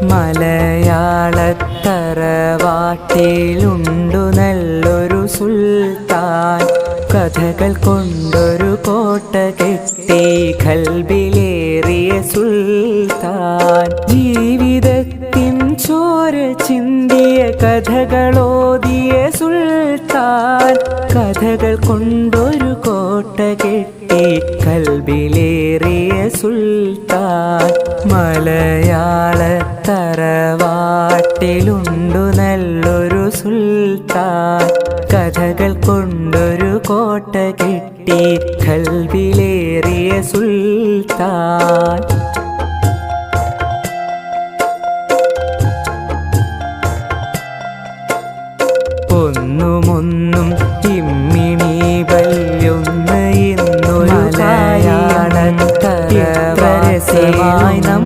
മലയാളത്തറവാട്ടിലുണ്ടു നല്ലൊരു സുൽത്താൻ, കഥകൾ കൊണ്ടൊരു കോട്ട കെട്ടി ഖൽബിലേറിയ സുൽത്താൻ. ജീവിതത്തിൻ ചോര ചിന്തിയ കഥകളോതിയ സുൽത്താൻ, കഥകൾ കൊണ്ടൊരു കോട്ട കെട്ടി ഖൽബിലേറിയ സുൽത്താൻ. മലയാളത്തറവാട്ടിലുണ്ടു നല്ലൊരു സുൽത്താൻ, കഥകൾ കൊണ്ടൊരു കോട്ട കെട്ടി ഖൽബിലേറിയ സുൽത്താൻ.